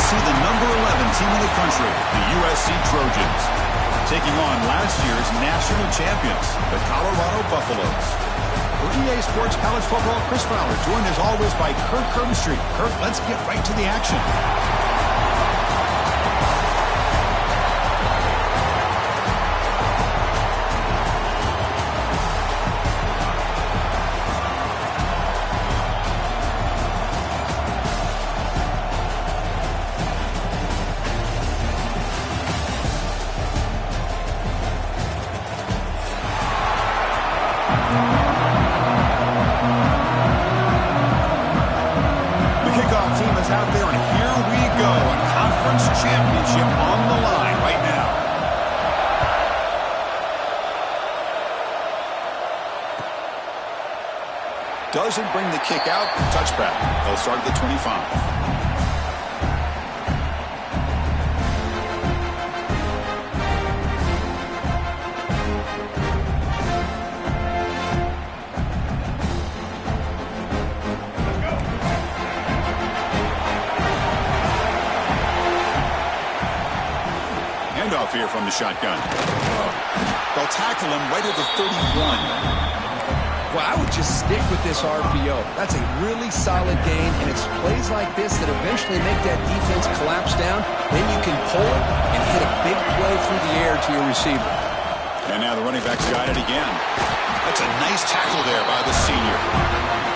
see the number 11 team in the country, the USC Trojans, taking on last year's national champions, the Colorado Buffaloes. For EA Sports College Football, Chris Fowler, joined as always by Kirk Kirkstreet. Kirk, let's get right to the action. Championship on the line right now. Doesn't bring the kick out. Touchback. They'll start at the 25. Off here from the shotgun. They'll tackle him right at the 31. Well, I would just stick with this RPO. That's a really solid game, and it's plays like this that eventually make that defense collapse down. Then you can pull it and hit a big play through the air to your receiver. And now the running back's got it again. That's a nice tackle there by the senior.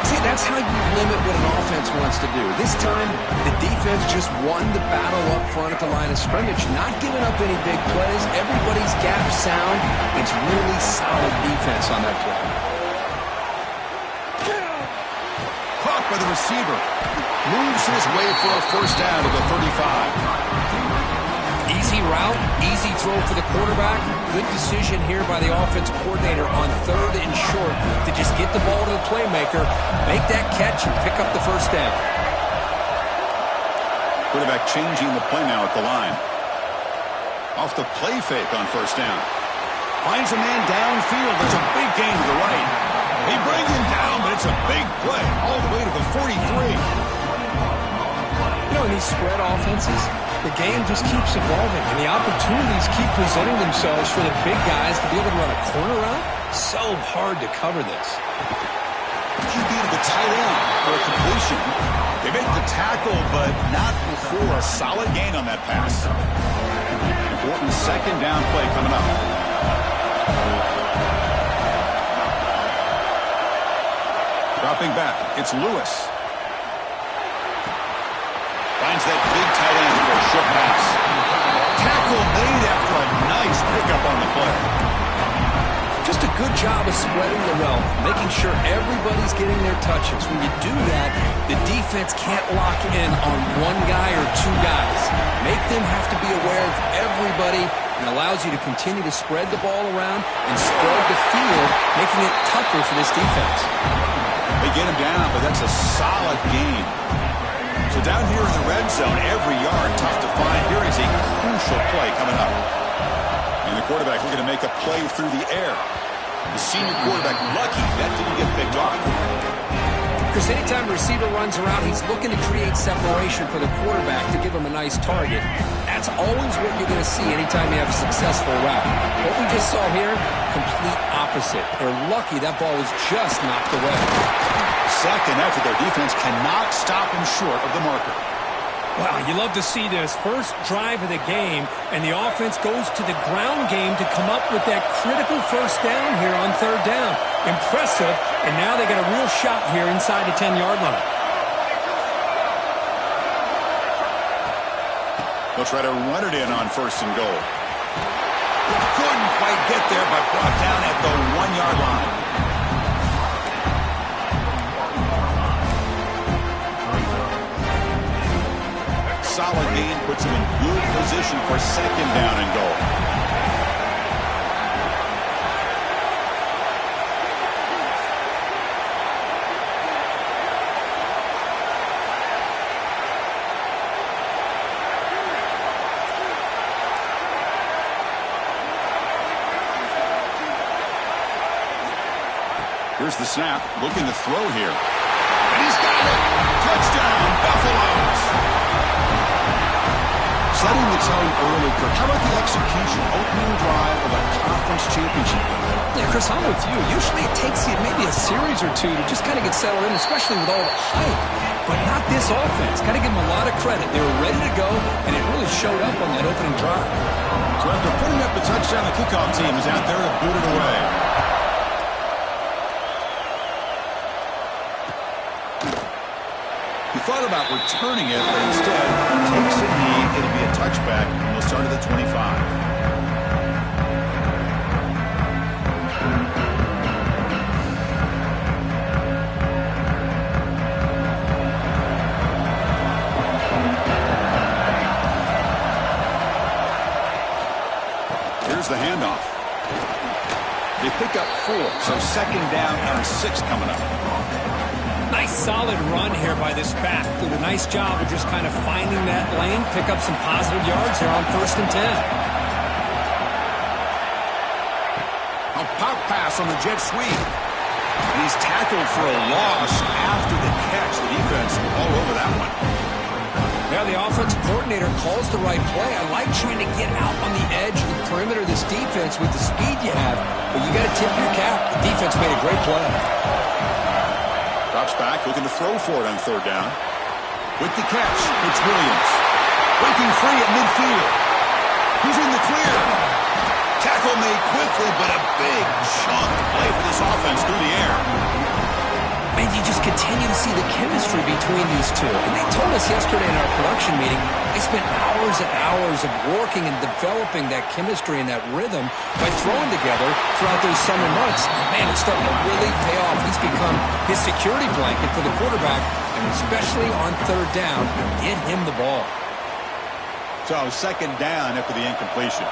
See, that's how you limit what an offense wants to do. This time, the defense just won the battle up front at the line of scrimmage, not giving up any big plays. Everybody's gap sound. It's really solid defense on that play. Caught by the receiver. Moves his way for a first down to the 35. Easy route, easy throw for the quarterback. Good decision here by the offense coordinator on 3rd and short to just get the ball to the playmaker, make that catch, and pick up the first down. Quarterback changing the play now at the line. Off the play fake on first down. Finds a man downfield. There's a big gain to the right. He brings him down, but it's a big play all the way to the 43. You know, in these spread offenses, the game just keeps evolving, and the opportunities keep presenting themselves for the big guys to be able to run a corner route. So hard to cover this. QB to the tight end for a completion. They make the tackle, but not before a solid gain on that pass. Important second down play coming up. Dropping back, it's Lewis. Finds that big tight end for a short pass. Tackle made after a nice pickup on the play. Just a good job of spreading the wealth, making sure everybody's getting their touches. When you do that, the defense can't lock in on one guy or two guys. Make them have to be aware of everybody, and allows you to continue to spread the ball around and spread the field, making it tougher for this defense. They get him down, but that's a solid game. So down here in the red zone, every yard tough to find. Here is a crucial play coming up. And the quarterback looking to make a play through the air. The senior quarterback lucky that didn't get picked off. Because anytime a receiver runs around, he's looking to create separation for the quarterback to give him a nice target. That's always what you're going to see anytime you have a successful route. What we just saw here, complete opposite. They're lucky that ball was just knocked away. Second effort, their defense cannot stop him short of the marker. Wow, you love to see this. First drive of the game, and the offense goes to the ground game to come up with that critical first down here on 3rd down. Impressive, and now they got a real shot here inside the 10-yard line. They'll try to run it in on 1st and goal. Couldn't quite get there, but brought down at the 1-yard line. Solid gain puts him in good position for 2nd down and goal. Here's the snap, looking to throw here. And he's got it! Touchdown, Buffaloes! to tell you early, Kirk. How about the execution? Opening drive of a conference championship game. Yeah, Chris, I'm with you. Usually it takes you maybe a series or two to just kind of get settled in, especially with all the hype. But not this offense. Got to give them a lot of credit. They were ready to go, and it really showed up on that opening drive. So after putting up the touchdown, the kickoff team is out there to boot it away. He thought about returning it, but instead takes a knee. It'll be a touchback, and we'll start at the 25. Here's the handoff. They pick up 4, so second down and 6 coming up. Nice solid run here by this back. Did a nice job of just kind of finding that lane, pick up some positive yards here on 1st and 10. A pop pass on the jet sweep. And he's tackled for a loss after the catch. The defense all over that one. Yeah, the offensive coordinator calls the right play. I like trying to get out on the edge of the perimeter of this defense with the speed you have, but you got to tip your cap. The defense made a great play. Drops back, looking to throw for it on 3rd down. With the catch, it's Williams. Breaking free at midfield. He's in the clear. Tackle made quickly, but a big chunk play for this offense through the air. Man, you just continue to see the chemistry between these two. And they told us yesterday in our production meeting, they spent hours and hours of working and developing that chemistry and that rhythm by throwing together throughout those summer months. And man, it's starting to really pay off. He's become his security blanket for the quarterback, and especially on 3rd down, get him the ball. So second down after the incompletion.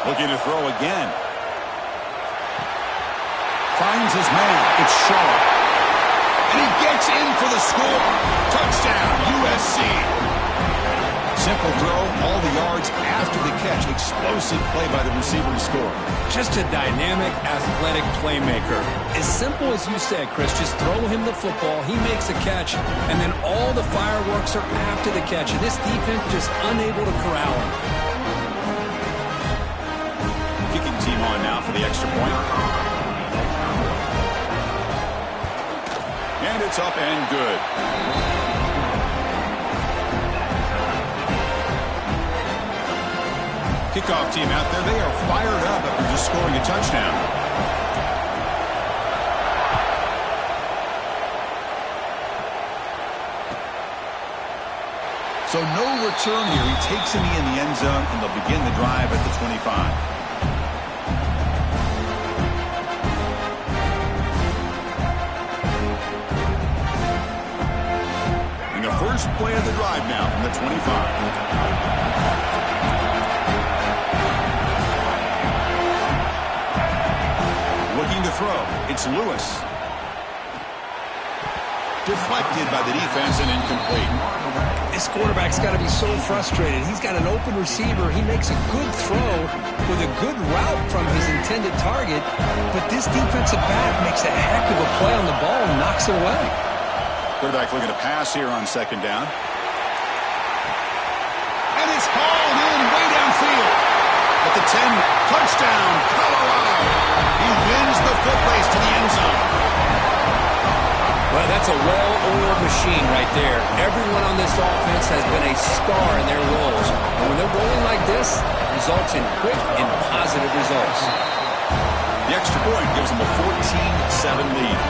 Looking to throw again. Finds his man. It's Shaw. And he gets in for the score. Touchdown, USC. Simple throw, all the yards after the catch. Explosive play by the receiver to score. Just a dynamic, athletic playmaker. As simple as you said, Chris, just throw him the football, he makes a catch, and then all the fireworks are after the catch. And this defense just unable to corral him. Kicking team on now for the extra point. And it's up and good. Kickoff team out there. They are fired up after just scoring a touchdown. So no return here. He takes a knee in the end zone, and they'll begin the drive at the 25. First play of the drive now from the 25. Looking to throw. It's Lewis. Deflected by the defense and incomplete. This quarterback's got to be so frustrated. He's got an open receiver. He makes a good throw with a good route from his intended target, but this defensive back makes a heck of a play on the ball and knocks it away. Quarterback looking to pass here on 2nd down. And it's hauled in way downfield. At the 10, touchdown, Colorado. He wins the foot race to the end zone. Well, that's a well-oiled machine right there. Everyone on this offense has been a star in their roles. And when they're rolling like this, it results in quick and positive results. The extra point gives them a 14-7 lead.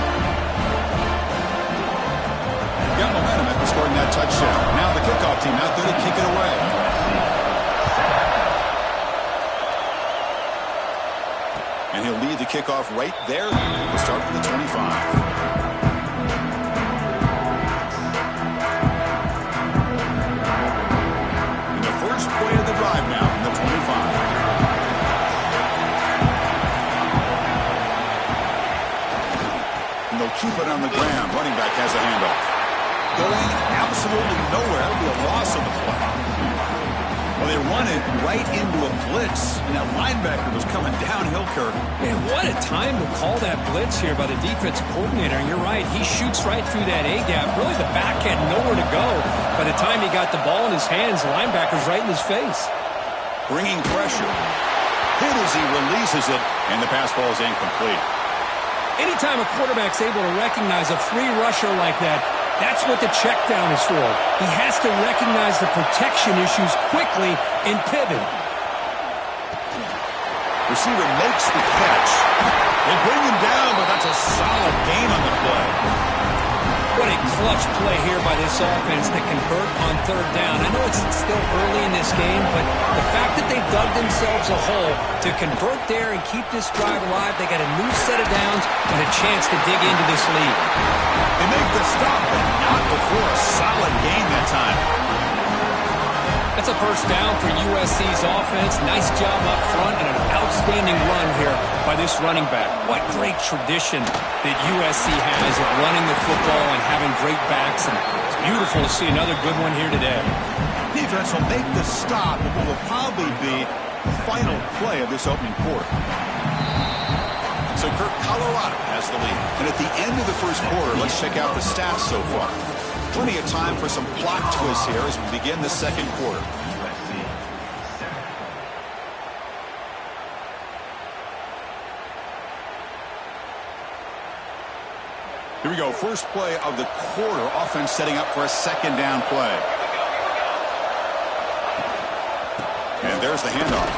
Got momentum after scoring that touchdown. Now the kickoff team out there to kick it away. And he'll lead the kickoff right there. We'll start from the 25. And the first play of the drive now from the 25. And they'll keep it on the ground. Running back has a handoff. Going absolutely nowhere. It'll be a loss of the play. Well, they run it right into a blitz, and that linebacker was coming downhill, Kirk. Man, what a time to call that blitz here by the defensive coordinator. And you're right, he shoots right through that A-gap. Really, the back had nowhere to go. By the time he got the ball in his hands, the linebacker's right in his face. Bringing pressure. Hit as he releases it, and the pass ball is incomplete. Anytime a quarterback's able to recognize a free rusher like that, that's what the check down is for. He has to recognize the protection issues quickly and pivot. Receiver makes the catch. They bring him down, but that's a solid gain on the play. What a clutch play here by this offense to convert on third down. I know it's still early in this game, but the fact that they dug themselves a hole to convert there and keep this drive alive, they got a new set of downs and a chance to dig into this lead. They make the stop, but not before a solid gain that time. That's a first down for USC's offense. Nice job up front and an outstanding run here by this running back. What great tradition that USC has of running the football and having great backs. And it's beautiful to see another good one here today. Defense will make the stop, but what will probably be the final play of this opening quarter. So Kirk, Colorado has the lead. And at the end of the first quarter, let's check out the stats so far. Plenty of time for some plot twists here as we begin the second quarter. Here we go. First play of the quarter. Offense setting up for a second down play. And there's the handoff.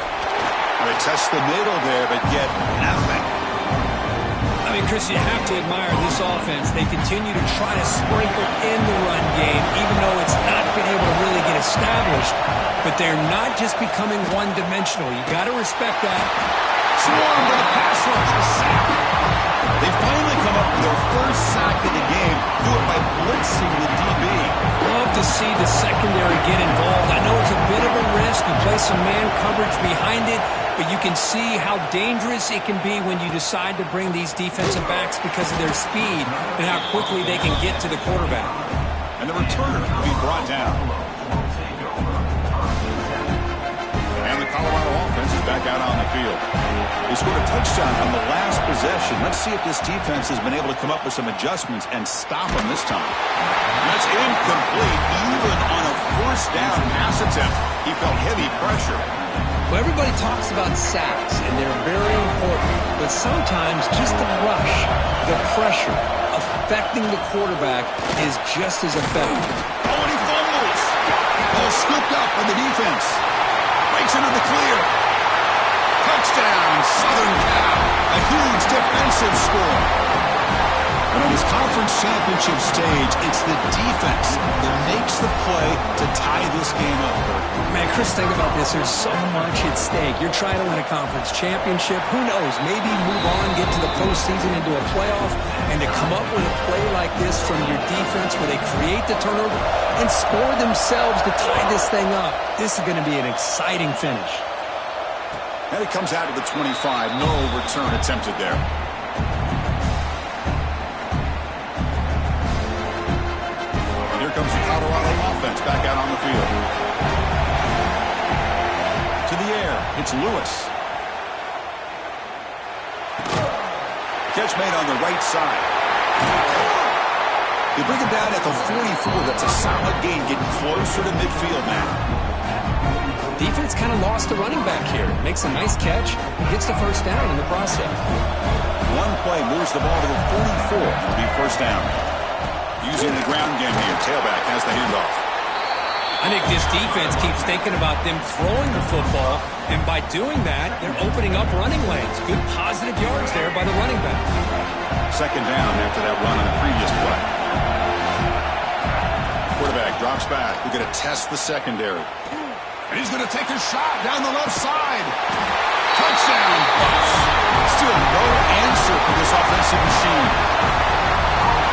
They test the middle there, but get nothing. I mean, Chris, you have to admire this offense. They continue to try to sprinkle in the run game, even though it's not been able to really get established. But they're not just becoming one-dimensional. You got to respect that. Swarm to the pass rush. A sack. They finally come up with their first sack of the game. Do it by blitzing the DB. Love to see the secondary get involved. I know it's a bit of a risk. You play some man coverage behind it, but you can see how dangerous it can be when you decide to bring these defensive backs because of their speed and how quickly they can get to the quarterback. And the returner will be brought down. And the Colorado offense is back out on the field. They scored a touchdown on the last possession. Let's see if this defense has been able to come up with some adjustments and stop them this time. And that's incomplete. Even on a first down pass attempt, he felt heavy pressure. Well, everybody talks about sacks, and they're very important. But sometimes just the rush, the pressure, affecting the quarterback is just as effective. Oh, and he fumbles. Ball scooped up by the defense. Breaks into the clear. Touchdown, Southern Cal. A huge defensive score. But on this conference championship stage, it's the defense that makes the play to tie this game up. Man, Chris, think about this. There's so much at stake. You're trying to win a conference championship. Who knows? Maybe move on, get to the postseason, into a playoff, and to come up with a play like this from your defense where they create the turnover and score themselves to tie this thing up. This is going to be an exciting finish. And it comes out to the 25. No return attempted there. And here comes the Colorado offense back out on the field. To the air. It's Lewis. Catch made on the right side. They bring him down at the 44. That's a solid gain. Getting closer to midfield now. Defense kind of lost the running back here. Makes a nice catch and gets the first down in the process. One play moves the ball to the 44. It'll be first down. Using the ground game here. Tailback has the handoff. I think this defense keeps thinking about them throwing the football, and by doing that, they're opening up running lanes. Good positive yards there by the running back. Second down after that run on the previous play. Quarterback drops back. We're going to test the secondary. And he's going to take a shot down the left side. Touchdown. Still no answer for this offensive machine.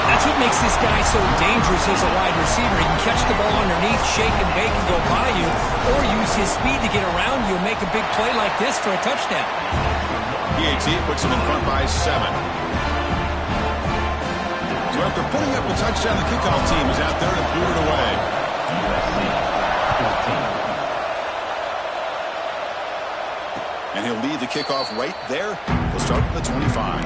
That's what makes this guy so dangerous as a wide receiver. He can catch the ball underneath, shake and bake and go by you, or use his speed to get around you and make a big play like this for a touchdown. PAT puts him in front by 7. So after putting up a touchdown, the kickoff team is out there to boot it away. And he'll lead the kickoff right there. He'll start from the 25.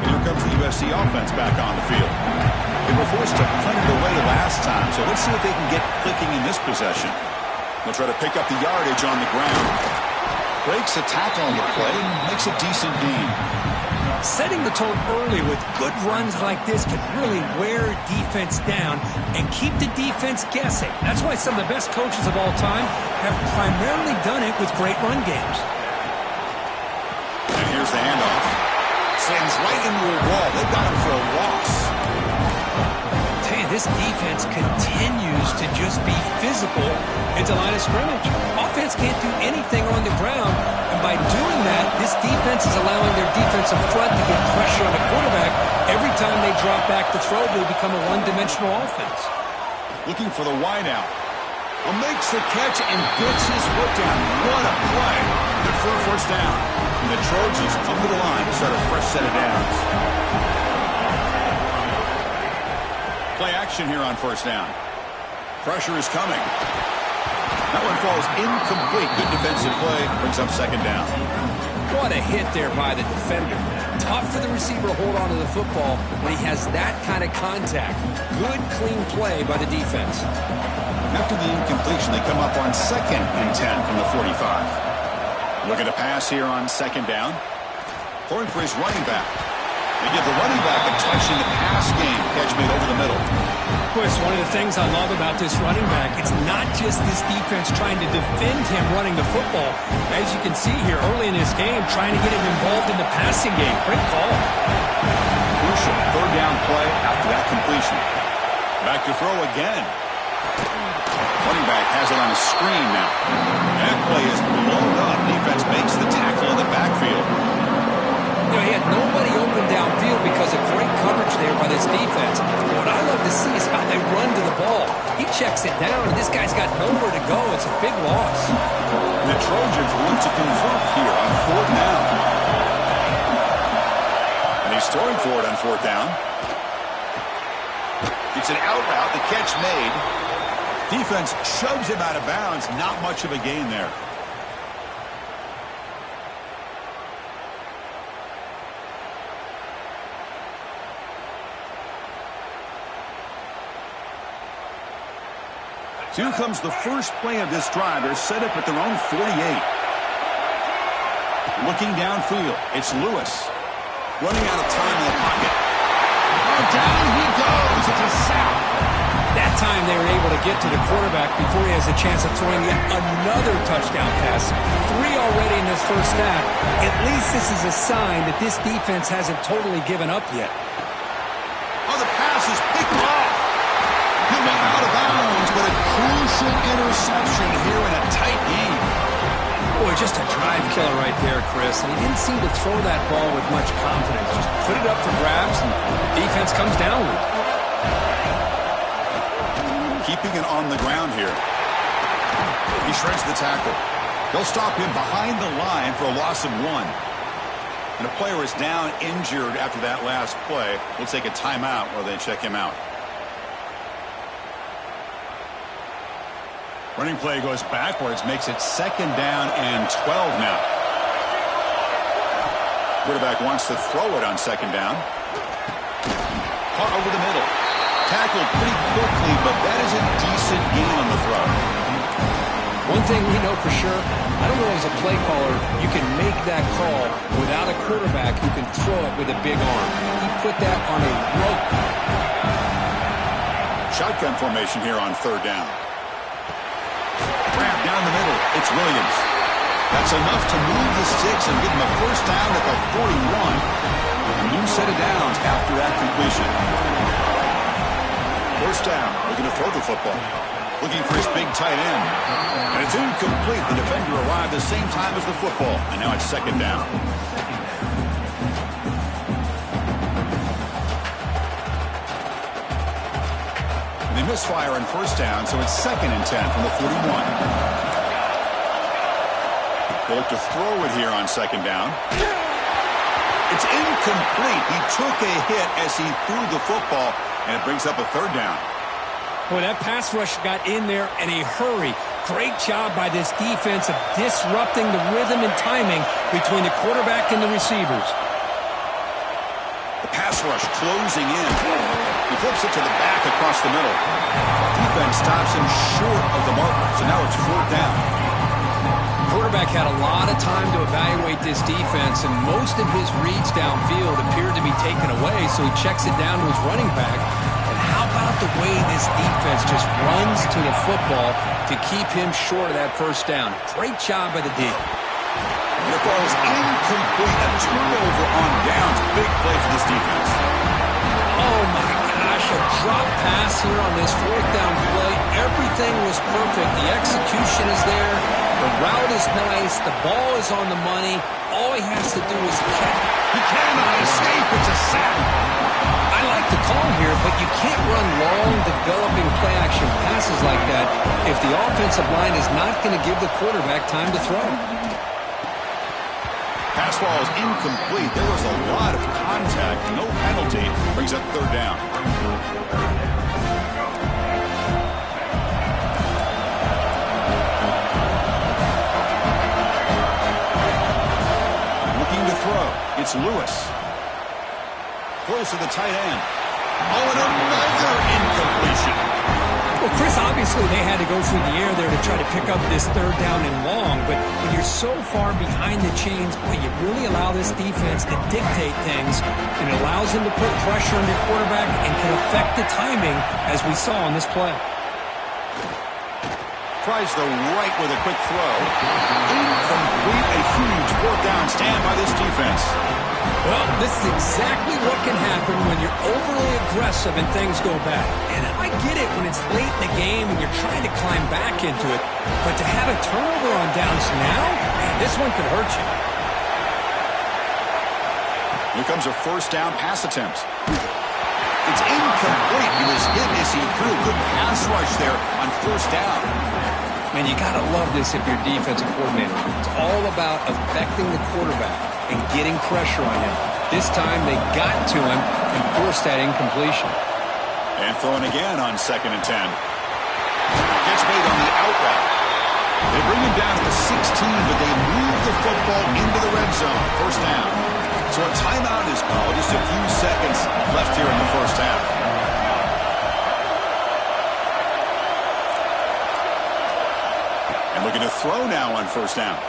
And here comes the USC offense back on the field. They were forced to punt it away last time, so let's see if they can get clicking in this possession. They'll try to pick up the yardage on the ground. Breaks a tackle on the play and makes a decent gain. Setting the tone early with good runs like this can really wear defense down and keep the defense guessing. That's why some of the best coaches of all time have primarily done it with great run games. And here's the handoff. Slams right into a wall. They've got him for a loss. Tell you, this defense continues to just be physical into line of scrimmage. Offense can't do anything on the ground. And by doing that, this defense is allowing their defensive front to get pressure on the quarterback. Every time they drop back to throw, they become a one-dimensional offense. Looking for the wideout. Makes the catch and gets his foot down. What a play. Good for a first down. And the Trojans come to the line to start a fresh set of downs. Play action here on first down. Pressure is coming. That one falls incomplete. Good defensive play. Brings up second down. What a hit there by the defender. Tough for the receiver to hold on to the football when he has that kind of contact. Good, clean play by the defense. After the incompletion, they come up on 2nd and 10 from the 45. Looking to pass here on second down. Throwing for his running back. They give the running back a touch in the pass game. Catch made over the middle. Chris, one of the things I love about this running back, it's not just this defense trying to defend him running the football. As you can see here early in this game, trying to get him involved in the passing game. Great call. Crucial third down play after that completion. Back to throw again. Running back has it on a screen now. That play is blown up. Defense makes the tackle in the backfield. You know, he had nobody open downfield because of great coverage there by this defense. What I love to see is how they run to the ball. He checks it down, and this guy's got nowhere to go. It's a big loss. The Trojans want to convert here on fourth down. And he's throwing for it on fourth down. It's an out route. The catch made. Defense shoves him out of bounds. Not much of a gain there. Here comes the first play of this drive. They're set up at their own 48. Looking downfield, it's Lewis. Running out of time in the pocket. And down he goes. It's a sack. That time they were able to get to the quarterback before he has a chance of throwing yet another touchdown pass. 3 already in this first half. At least this is a sign that this defense hasn't totally given up yet. Oh, the pass is picked off. He'll be out of bounds, but a crucial interception here in a tight game. Boy, just a drive killer right there, Chris. And he didn't seem to throw that ball with much confidence. Just put it up for grabs, and the defense comes down with it. Keeping it on the ground here. He shreds the tackle. They'll stop him behind the line for a loss of 1. And a player is down injured after that last play. We'll take a timeout while they check him out. Running play goes backwards, makes it 2nd down and 12 now. Quarterback wants to throw it on 2nd down. Caught over the middle. Tackled pretty quickly, but that is a decent gain on the throw. One thing we know for sure, I don't know as a play caller, you can make that call without a quarterback who can throw it with a big arm. He put that on a rope. Shotgun formation here on 3rd down. Grab down the middle. It's Williams. That's enough to move the sticks and give him a first down at the 41. A new set of downs after that completion. First down. Looking to throw the football. Looking for his big tight end. And it's incomplete. The defender arrived the same time as the football. And now it's 2nd down. They misfire on first down, so it's 2nd and 10 from the 41. They'll look to throw it here on 2nd down. It's incomplete. He took a hit as he threw the football, and it brings up a 3rd down. Boy, that pass rush got in there in a hurry. Great job by this defense of disrupting the rhythm and timing between the quarterback and the receivers. The pass rush closing in. He flips it to the back across the middle. Defense stops him short of the marker, so now it's 4th down. Quarterback had a lot of time to evaluate this defense, and most of his reads downfield appeared to be taken away, so he checks it down to his running back. And how about the way this defense just runs to the football to keep him short of that first down? Great job by the D. The ball is incomplete. A turnover on downs. Big play for this defense. Oh, my gosh, a drop pass here on this 4th down play. Everything was perfect. The execution is there. The route is nice. The ball is on the money. All he has to do is catch. He cannot escape. It's a sack. I like the call here, but you can't run long, developing play-action passes like that if the offensive line is not going to give the quarterback time to throw. Pass ball is incomplete. There was a lot of contact. No penalty. Brings up 3rd down. Looking to throw. It's Lewis. Close to the tight end. Oh, and another incompletion. Well, Chris, obviously they had to go through the air there to try to pick up this 3rd down and long, but when you're so far behind the chains, boy, you really allow this defense to dictate things, and it allows them to put pressure on your quarterback and can affect the timing, as we saw on this play. Tries the right with a quick throw. Incomplete. A huge 4th down stand by this defense. Well, this is exactly what can happen when you're overly aggressive and things go bad. And I get it when it's late in the game and you're trying to climb back into it. But to have a turnover on downs now, man, this one could hurt you. Here comes a 1st down pass attempt. It's incomplete. He was hit as he threw. Good pass rush there on 1st down. Man, you got to love this if you're defensive coordinator. It's all about affecting the quarterback and getting pressure on him. This time they got to him and forced that incompletion. And throwing again on 2nd and 10. Gets made on the out route. They bring him down to the 16, but they move the football into the red zone. 1st down. So a timeout is called. Just a few seconds left here in the 1st half. And looking to throw now on 1st down.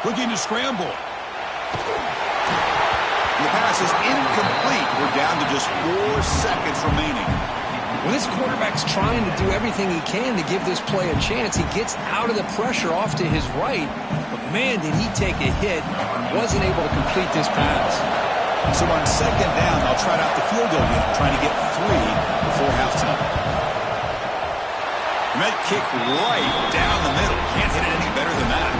Looking to scramble. The pass is incomplete. We're down to just 4 seconds remaining. Well, this quarterback's trying to do everything he can to give this play a chance. He gets out of the pressure off to his right, but man, did he take a hit and wasn't able to complete this pass. So on 2nd down, they'll try out the field goal unit, trying to get 3 before halftime. And that kick right down the middle. Can't hit it any better than that.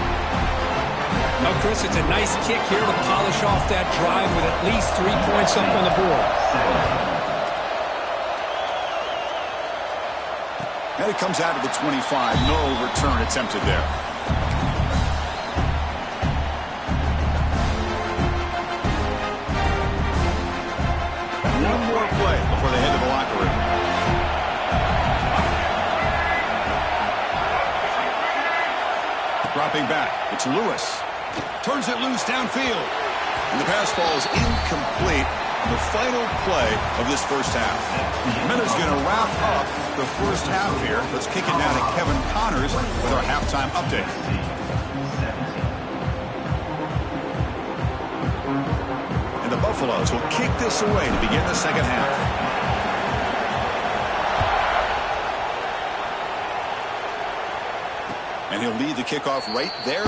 Now, Chris, it's a nice kick here to polish off that drive with at least 3 points up on the board. And it comes out of the 25. No return attempted there. One more play before they head to the locker room. Dropping back. It's Lewis. Turns it loose downfield. And the pass falls incomplete. The final play of this 1st half. Miller's going to wrap up the 1st half here. Let's kick it down to Kevin Connors with our halftime update. And the Buffaloes will kick this away to begin the 2nd half. And he'll lead the kickoff right there.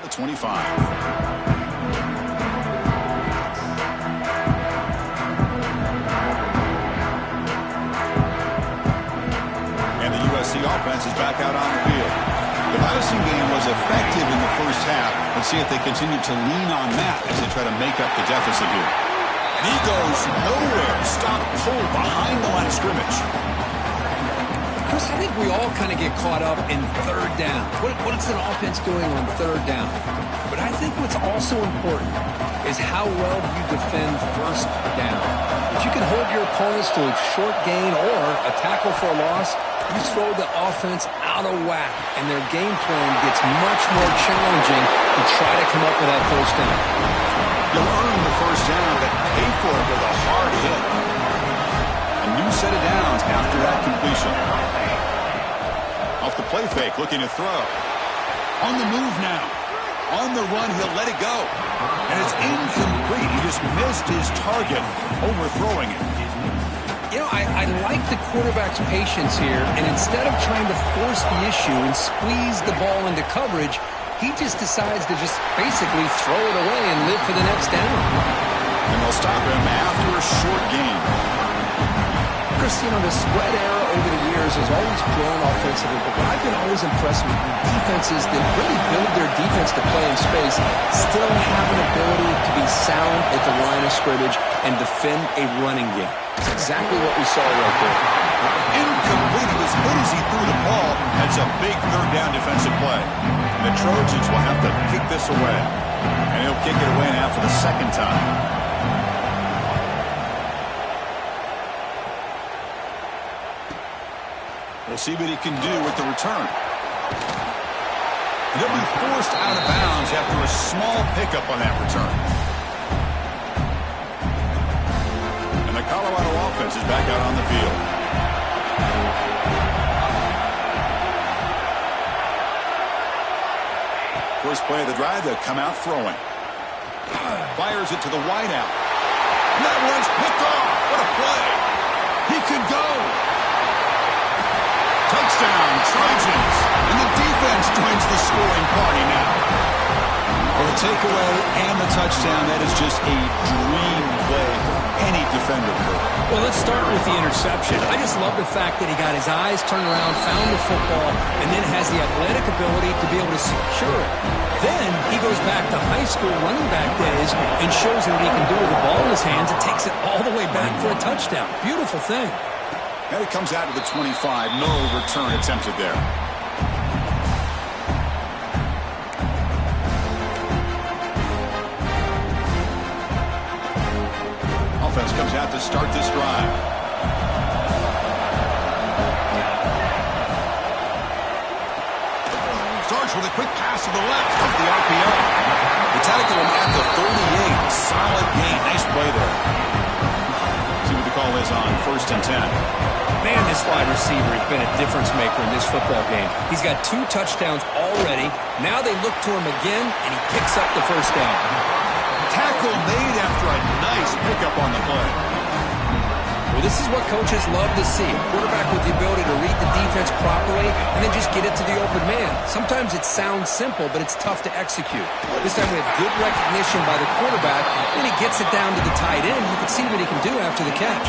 The 25. And the USC offense is back out on the field. The passing game was effective in the 1st half. Let's see if they continue to lean on that as they try to make up the deficit here. And he goes nowhere. Stop pull behind the line of scrimmage. Chris, I think we all kind of get caught up in third down. What's an offense doing on third down? But I think what's also important is how well you defend first down. If you can hold your opponents to a short gain or a tackle for a loss, you throw the offense out of whack, and their game plan gets much more challenging to try to come up with that first down. You'll earn the first down, but pay for it with a hard hit. A new set of downs after that completion. Off the play fake, looking to throw. On the move now. On the run, he'll let it go. And it's incomplete. He just missed his target, overthrowing it. You know, I like the quarterback's patience here, and instead of trying to force the issue and squeeze the ball into coverage, he just decides to just basically throw it away and live for the next down. And they'll stop him after a short gain. Chris, you know, the spread era over the years has always grown offensively, but what I've been always impressed with defenses that really build their defense to play in space still have an ability to be sound at the line of scrimmage and defend a running game. That's exactly what we saw right there. Incomplete. It was good as he threw the ball. That's a big third down defensive play. The Trojans will have to kick this away. And he'll kick it away now for the second time. We'll see what he can do with the return. He'll be forced out of bounds after a small pickup on that return. And the Colorado offense is back out on the field. First play of the drive, they'll come out throwing. Fires it to the wideout. And that one's picked off. What a play. He could go. Touchdown, Trojans. And the defense joins the scoring party now. Well, the takeaway and the touchdown, that is just a dream play for any defender. Well, let's start with the interception. I just love the fact that he got his eyes turned around, found the football, and then has the athletic ability to be able to secure it. Then he goes back to high school running back days and shows him what he can do with the ball in his hands and takes it all the way back for a touchdown. Beautiful thing. And it comes out to the 25. No return attempted there. Offense comes out to start this drive. Starts with a quick pass to the left of the RPO. The tackle him at the 38. Solid gain. Nice play there. See what the call is on 1st and 10. Man, this wide receiver has been a difference maker in this football game. He's got 2 touchdowns already. Now they look to him again, and he picks up the first down. Tackle made after a nice pickup on the play. Well, this is what coaches love to see. A quarterback with the ability to read the defense properly and then just get it to the open man. Sometimes it sounds simple, but it's tough to execute. This time we have good recognition by the quarterback, and he gets it down to the tight end. You can see what he can do after the catch.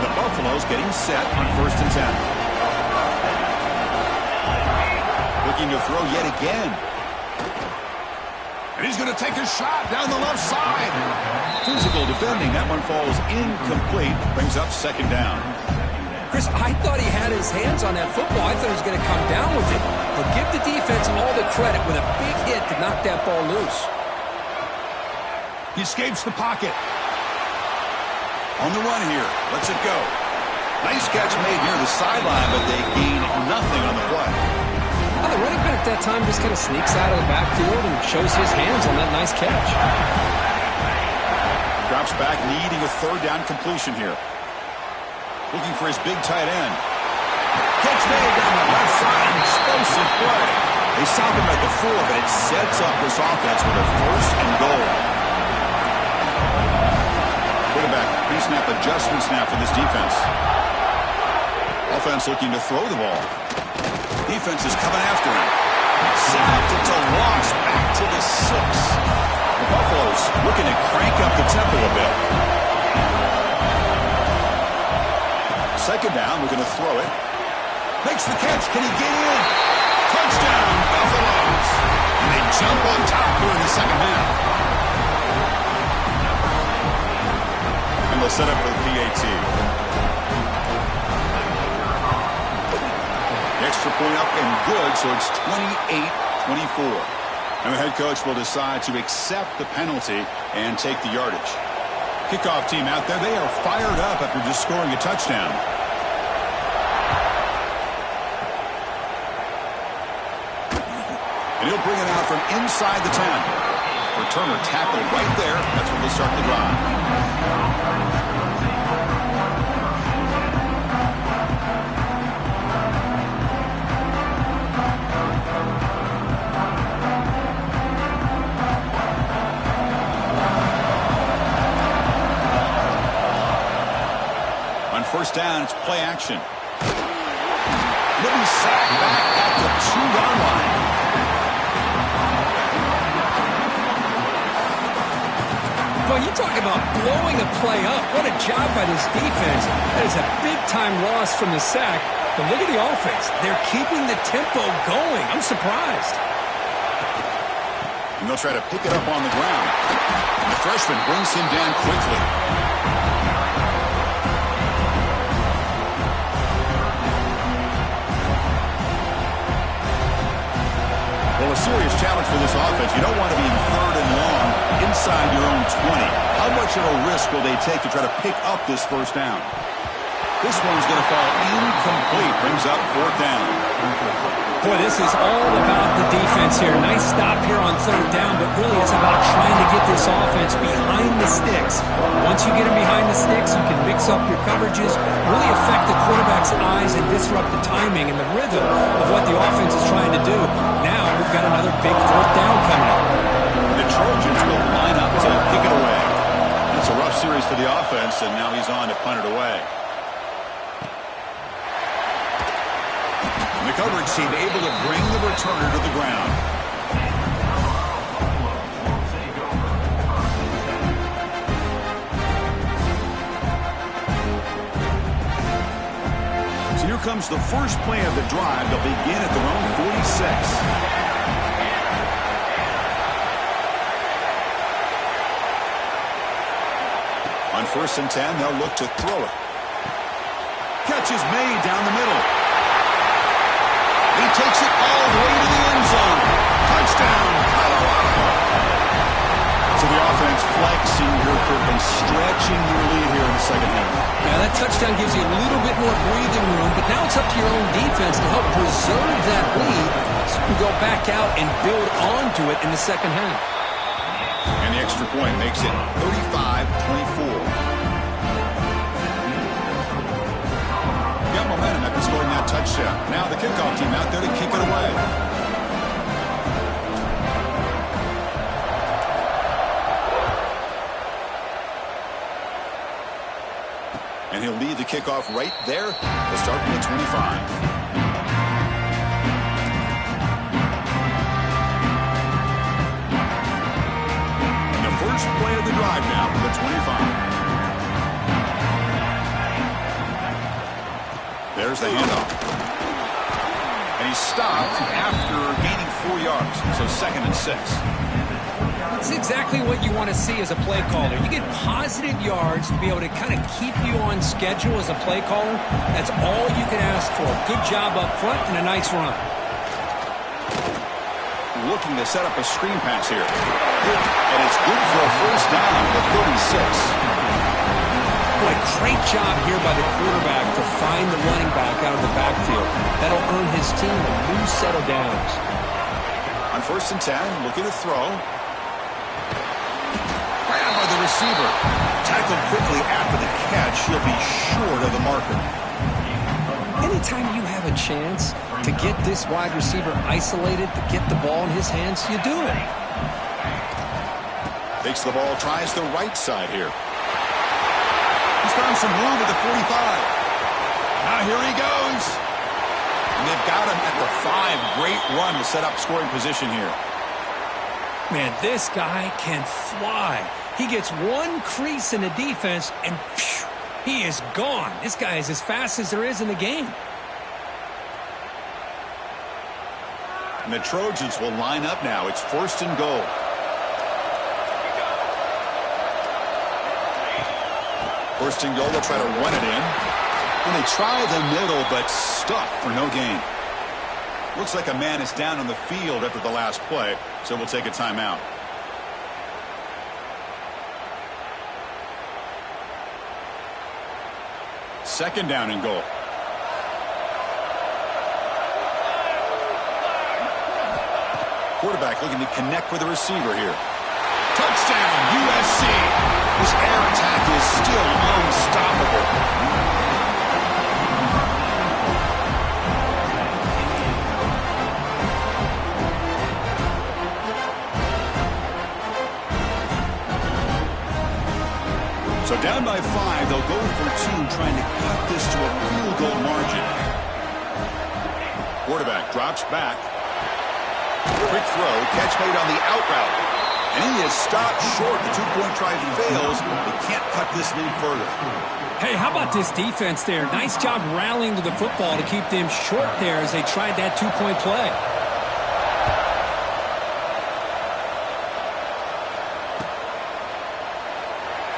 The Buffaloes getting set on 1st and 10. Looking to throw yet again. And he's going to take a shot down the left side. Physical defending. That one falls incomplete. Brings up 2nd down. Chris, I thought he had his hands on that football. I thought he was going to come down with it. But give the defense all the credit with a big hit to knock that ball loose. He escapes the pocket. On the run here. Lets it go. Nice catch made near the sideline, but they gain nothing on the play. Well, the running back at that time just kind of sneaks out of the backfield and shows his hands on that nice catch. Drops back, needing a 3rd down completion here. Looking for his big tight end. Catch made down the left side. Explosive play. They stop him at the 4, but it sets up this offense with a 1st and goal. Quarterback pre-snap adjustments now for this defense. Offense looking to throw the ball. Defense is coming after him. Sacked. It's a loss. Back to the 6. The Buffaloes looking to crank up the tempo a bit. 2nd down. We're going to throw it. Makes the catch. Can he get in? Touchdown, Buffaloes. And they jump on top here in the 2nd half. And they'll set up for the PAT. Extra point up and good, so it's 28-24. And the head coach will decide to accept the penalty and take the yardage. Kickoff team out there, they are fired up after just scoring a touchdown. And he'll bring it out from inside the 10. Returner tackled right there. That's when they'll start the drive. First down, it's play action. He'll be sacked back at the 2-yard line. Well, you talk about blowing a play up. What a job by this defense. That is a big-time loss from the sack. But look at the offense. They're keeping the tempo going. I'm surprised. And they'll try to pick it up on the ground. And the freshman brings him down quickly. Well, a serious challenge for this offense. You don't want to be in 3rd and long inside your own 20. How much of a risk will they take to try to pick up this first down? This one's going to fall incomplete. Brings up 4th down. Boy, this is all about the defense here. Nice stop here on 3rd down, but really it's about trying to get this offense behind the sticks. Once you get them behind the sticks, you can mix up your coverages, really affect the quarterback's eyes and disrupt the timing and the rhythm of what the offense is trying to do. Now we've got another big 4th down coming up. The Trojans will line up to kick it away. It's a rough series for the offense, and now he's on to punt it away. The coverage team able to bring the returner to the ground. So here comes the first play of the drive. They'll begin at their own 46. On 1st and 10, they'll look to throw it. Catch is made down the middle. He takes it all the way to the end zone. Touchdown, Colorado. So the offense flexing here, and stretching their lead here in the second half. Now that touchdown gives you a little bit more breathing room, but now it's up to your own defense to help preserve that lead so you can go back out and build onto it in the second half. And the extra point makes it 35-24. Got momentum after scoring that touchdown. Now the kickoff team out there to kick it away. And he'll lead the kickoff right there to start from the 25. And the first play of the drive now from the 25. There's the handoff. And he's stopped after gaining 4 yards. So 2nd and 6. It's exactly what you want to see as a play caller. You get positive yards to be able to kind of keep you on schedule as a play caller. That's all you can ask for. Good job up front and a nice run. Looking to set up a screen pass here. And it's good for a first down at 36. Boy, great job here by the quarterback to find the running back out of the backfield. That'll earn his team a new set of downs. On 1st and 10, looking to throw. Grabbed by the receiver. Tackled quickly after the catch. He'll be short of the marker. Anytime you have a chance to get this wide receiver isolated, to get the ball in his hands, you do it. Takes the ball, tries the right side here. He's found some room at the 45. Now here he goes. And they've got him at the 5. Great run to set up scoring position here. Man, this guy can fly. He gets one crease in the defense, and phew, he is gone. This guy is as fast as there is in the game. And the Trojans will line up now. It's 1st and goal. First and goal, they'll try to run it in. And they try the middle, but stuffed for no gain. Looks like a man is down on the field after the last play, so we'll take a timeout. Second down and goal. Quarterback looking to connect with the receiver here. Touchdown, USC. This air attack is still unstoppable. So down by 5, they'll go for 2, trying to cut this to a field goal margin. Quarterback drops back. Quick throw, catch made on the out route. And he is stopped short. The two-point try fails. They can't cut this lead further. Hey, how about this defense there? Nice job rallying to the football to keep them short there as they tried that two-point play.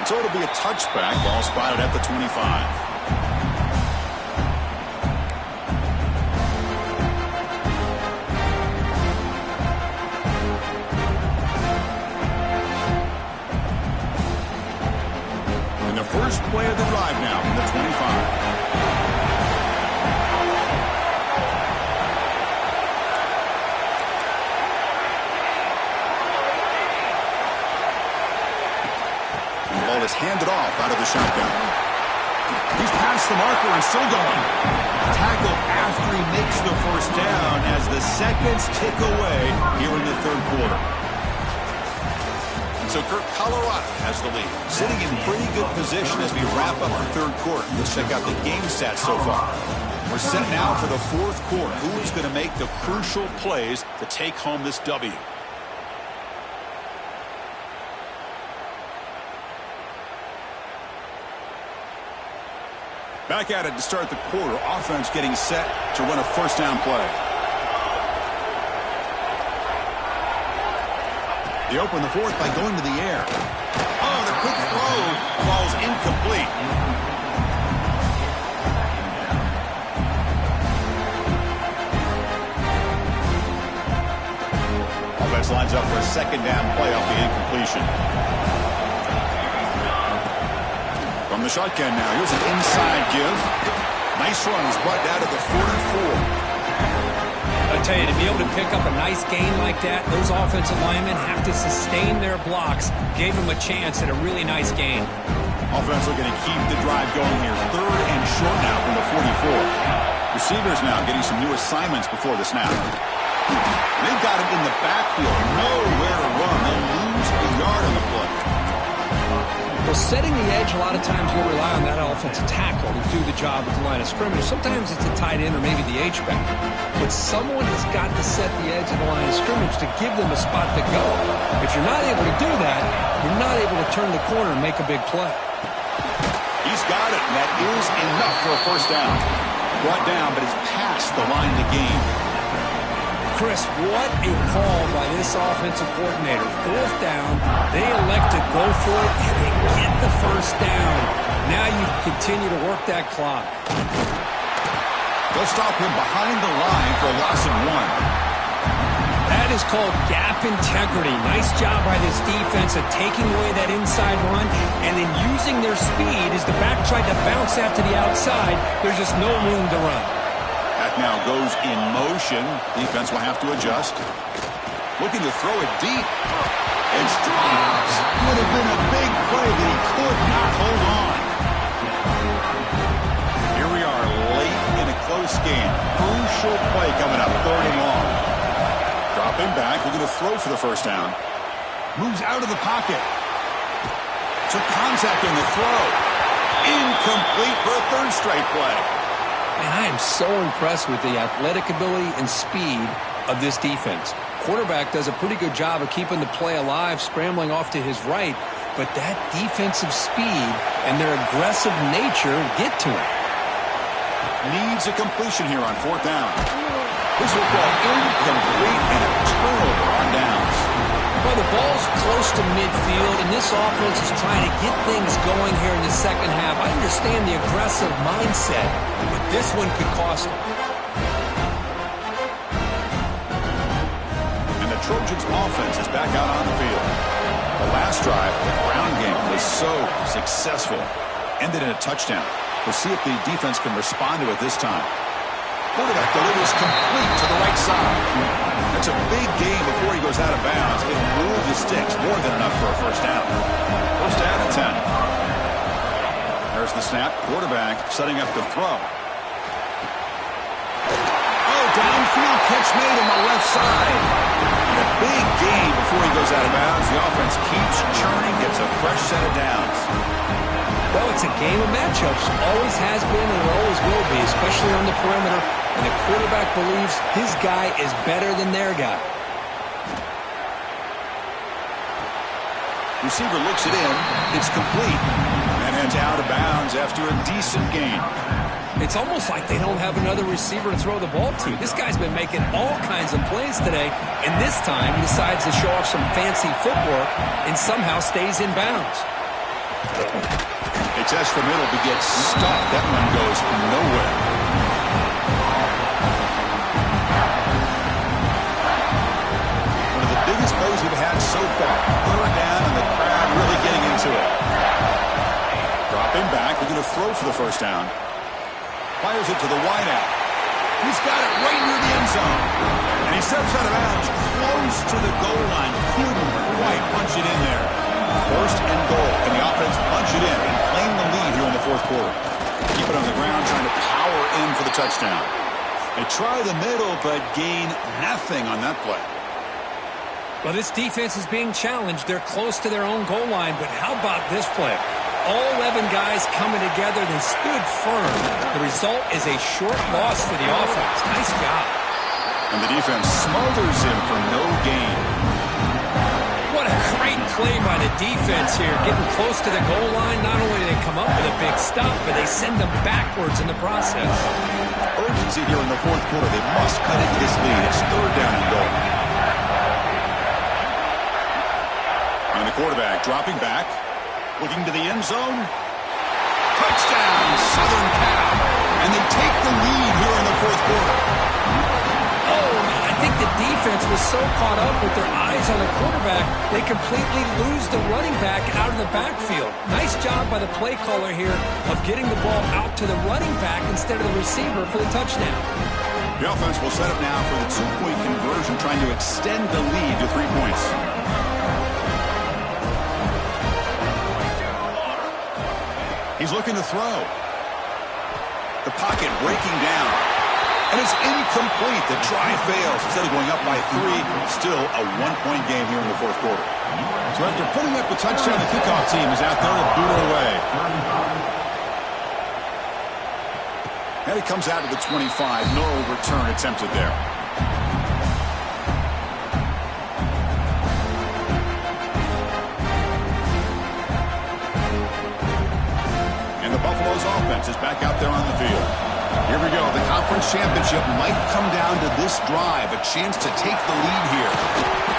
So it'll be a touchback. Ball spotted at the 25. And the first play of the drive now from the 25. Is handed off out of the shotgun. He's past the marker and still going. Tackle after he makes the first down as the seconds tick away here in the third quarter. And so Colorado has the lead, sitting in pretty good position as we wrap up the third quarter. Let's check out the game stats so far. We're set now for the fourth quarter. Who is going to make the crucial plays to take home this W? Back at it to start the quarter. Offense getting set to run a first down play. They open the fourth by going to the air. Oh, the quick throw falls incomplete. Offense lines up for a second down play off the incompletion. From the shotgun now, here's an inside give. Nice run, he's brought down to the 44. I tell you, to be able to pick up a nice gain like that, those offensive linemen have to sustain their blocks. Gave him a chance at a really nice gain. Offense looking to keep the drive going here. Third and short now from the 44. Receivers now getting some new assignments before the snap. They've got him in the backfield. Nowhere to run. They'll lose a yard on the play. Well, setting the edge, a lot of times you'll rely on that offensive tackle to do the job at the line of scrimmage. Sometimes it's a tight end or maybe the H-back. But someone has got to set the edge of the line of scrimmage to give them a spot to go. If you're not able to do that, you're not able to turn the corner and make a big play. He's got it, and that is enough for a first down. Brought down, but it's past the line of the game. Chris, what a call by this offensive coordinator. Fourth down, they elect to go for it, and they get the first down. Now you continue to work that clock. They'll stop him behind the line for a loss of 1. That is called gap integrity. Nice job by this defense of taking away that inside run and then using their speed as the back tried to bounce out to the outside. There's just no room to run. That now goes in motion. Defense will have to adjust. Looking to throw it deep. And drops. Would have been a big play that he could not hold on. Here we are late in a close game. Crucial play coming up. Third and long. Dropping back. Looking to throw for the first down. Moves out of the pocket. Took contact on the throw. Incomplete for a third straight play. And I am so impressed with the athletic ability and speed of this defense. Quarterback does a pretty good job of keeping the play alive, scrambling off to his right, but that defensive speed and their aggressive nature get to him. Needs a completion here on fourth down. This will go incomplete and a turnover on downs. Well, the ball's close to midfield, and this offense is trying to get things going here in the second half. I understand the aggressive mindset, but this one could cost them. Trojans offense is back out on the field. The last drive, the ground game, was so successful. Ended in a touchdown. We'll see if the defense can respond to it this time. Quarterback delivers complete to the right side. That's a big gain before he goes out of bounds. It'll move the sticks, more than enough for a first down. First down and 10. There's the snap. Quarterback setting up the throw. Oh, downfield catch made on the left side. And a big gain before he goes out of bounds. The offense keeps churning, gets a fresh set of downs. Well, it's a game of matchups. Always has been and always will be, especially on the perimeter. And the quarterback believes his guy is better than their guy. Receiver looks it in. It's complete. And heads out of bounds after a decent gain. It's almost like they don't have another receiver to throw the ball to. This guy's been making all kinds of plays today, and this time he decides to show off some fancy footwork and somehow stays in bounds. They test the middle but get stuck. That one goes nowhere. One of the biggest plays we've had so far. Third down and the crowd really getting into it. Dropping back. They're going to throw for the first down. Fires it to the wideout. He's got it right near the end zone. And he steps out of bounds close to the goal line. Couldn't quite punch it in there. First and goal. And the offense punch it in and claim the lead here in the fourth quarter. Keep it on the ground, trying to power in for the touchdown. They try the middle, but gain nothing on that play. Well, this defense is being challenged. They're close to their own goal line, but how about this play? All 11 guys coming together. They stood firm. The result is a short loss for the offense. Nice job. And the defense smothers him for no gain. What a great play by the defense here. Getting close to the goal line. Not only do they come up with a big stop, but they send them backwards in the process. Urgency here in the fourth quarter. They must cut into this lead. It's third down and goal. And the quarterback dropping back. Looking to the end zone. Touchdown, Southern Cal. And they take the lead here in the fourth quarter. Oh, I think the defense was so caught up with their eyes on the quarterback, they completely lose the running back out of the backfield. Nice job by the play caller here of getting the ball out to the running back instead of the receiver for the touchdown. The offense will set up now for the two-point conversion, trying to extend the lead to 3 points. He's looking to throw. The pocket breaking down. And it's incomplete. The try fails. Instead of going up by 3, still a one-point game here in the fourth quarter. So after putting up the touchdown, the kickoff team is out there to boot it away. And it comes out to the 25. No return attempted there. Buffalo's offense is back out there on the field. Here we go. The conference championship might come down to this drive. A chance to take the lead here.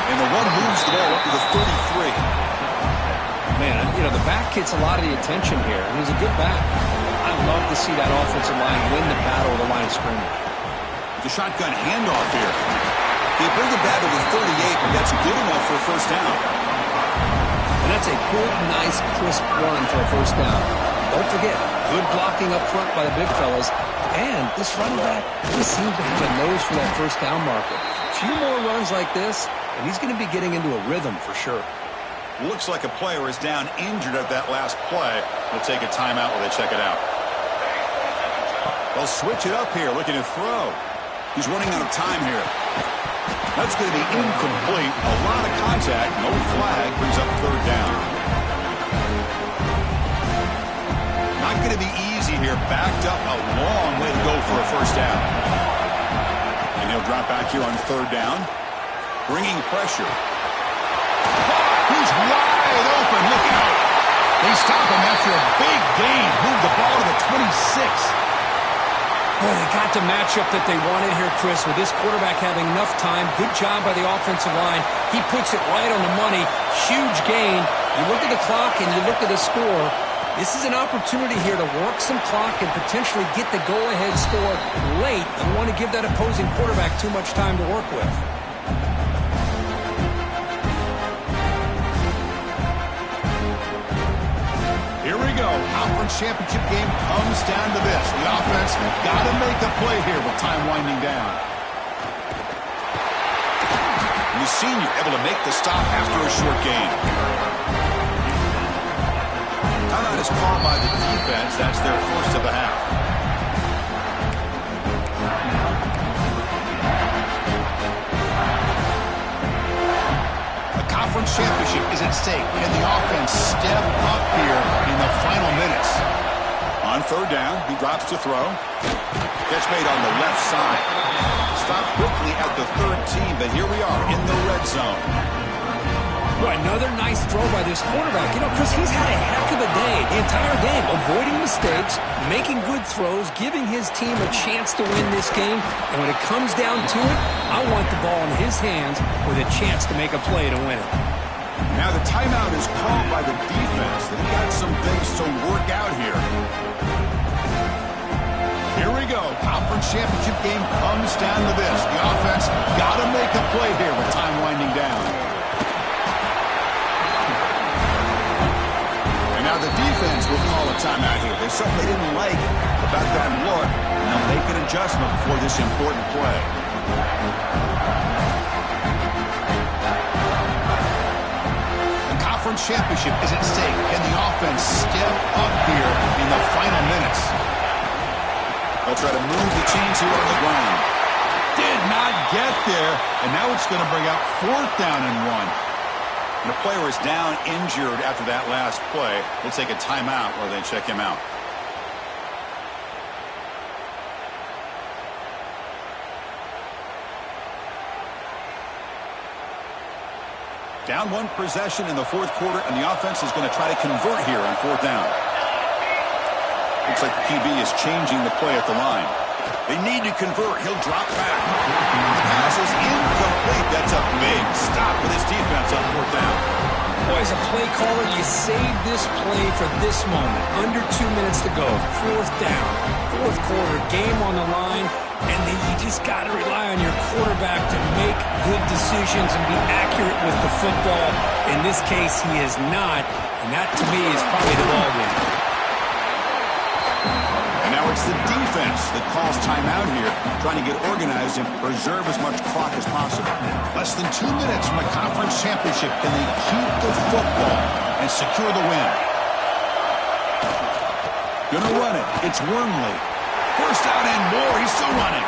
And the one moves the ball up to the 33. Man, you know, the back gets a lot of the attention here. And he's a good back. I love to see that offensive line win the battle of the line of scrimmage. The shotgun handoff here. They bring it back to the 38, but that's good enough for a first down. And that's a good, nice, crisp run for a first down. Don't forget, good blocking up front by the big fellas. And this running back, he seems to have a nose for that first down marker. A few more runs like this, and he's going to be getting into a rhythm for sure. Looks like a player is down injured at that last play. They'll take a timeout while they check it out. They'll switch it up here, looking to throw. He's running out of time here. That's going to be incomplete. A lot of contact, no flag, brings up third down. Not going to be easy here. Backed up a long way to go for a first down. And he'll drop back here on third down. Bringing pressure. He's wide open. Look out. They stop him after a big gain. Move the ball to the 26. Boy, they got the matchup that they wanted here, Chris, with this quarterback having enough time. Good job by the offensive line. He puts it right on the money. Huge gain. You look at the clock and you look at the score. This is an opportunity here to work some clock and potentially get the go-ahead score late. You want to give that opposing quarterback too much time to work with. go. Conference championship game comes down to this. The offense got to make a play here with time winding down. And the senior able to make the stop after a short gain. Timeout is called by the defense. That's their first of the half. Conference championship is at stake. Can the offense step up here in the final minutes? On third down, he drops to throw. Catch made on the left side. Stopped quickly at the 13, but here we are in the red zone. Boy, another nice throw by this quarterback. You know, Chris, he's had a heck of a day the entire game, avoiding mistakes, making good throws, giving his team a chance to win this game. And when it comes down to it, I want the ball in his hands with a chance to make a play to win it. Now the timeout is called by the defense. They've got some things to work out here. Here we go. Conference championship game comes down to this. The offense got to make a play here with time winding down. And now the defense will call a timeout here. There's something they didn't like about that look, and they'll make an adjustment for this important play. The conference championship is at stake. Can the offense step up here in the final minutes? They'll try to move the chains here on the ground. Did not get there, and now it's going to bring up 4th down and 1. And the player is down injured after that last play. They'll take a timeout while they check him out. Down 1 possession in the 4th quarter, and the offense is going to try to convert here on 4th down. Looks like the QB is changing the play at the line. They need to convert. He'll drop back. The pass is incomplete. That's a big stop with his defense on 4th down. Boy, as a play caller, you save this play for this moment. Under 2 minutes to go. 4th down. 4th quarter. Game on the line. And then you just got to rely on your quarterback to make good decisions and be accurate with the football. In this case, he is not. And that, to me, is probably the ball game. And now it's the defense that calls timeout here, trying to get organized and preserve as much clock as possible. Less than 2 minutes from a conference championship. Can they keep the football and secure the win? Gonna run it. It's Wormley. First down and more. He's still running.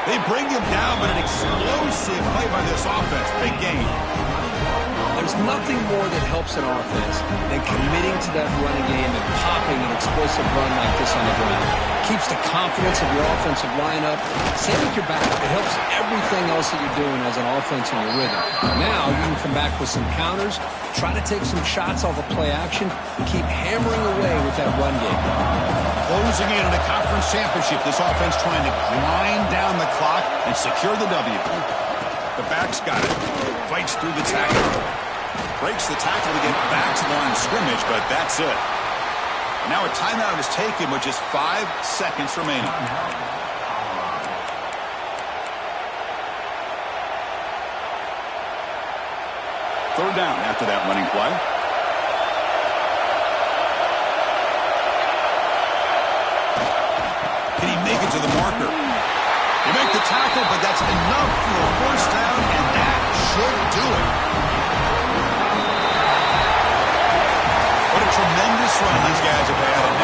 They bring him down, but an explosive play by this offense. Big game. There's nothing more that helps an offense than committing to that running game and popping an explosive run like this on the ground. Keeps the confidence of your offensive lineup. Same with your back. It helps everything else that you're doing as an offense in your rhythm. Now you can come back with some counters, try to take some shots off of play action, and keep hammering away with that run game. Closing in on a conference championship, this offense trying to grind down the clock and secure the W. The back's got it. Fights through the tackle. Breaks the tackle to get back to the line of scrimmage, but that's it. Now a timeout is taken with just 5 seconds remaining. 3rd down after that running play. Can he make it to the marker? He make the tackle, but that's enough for a 1st down, and that should do it. What a tremendous run these guys have had.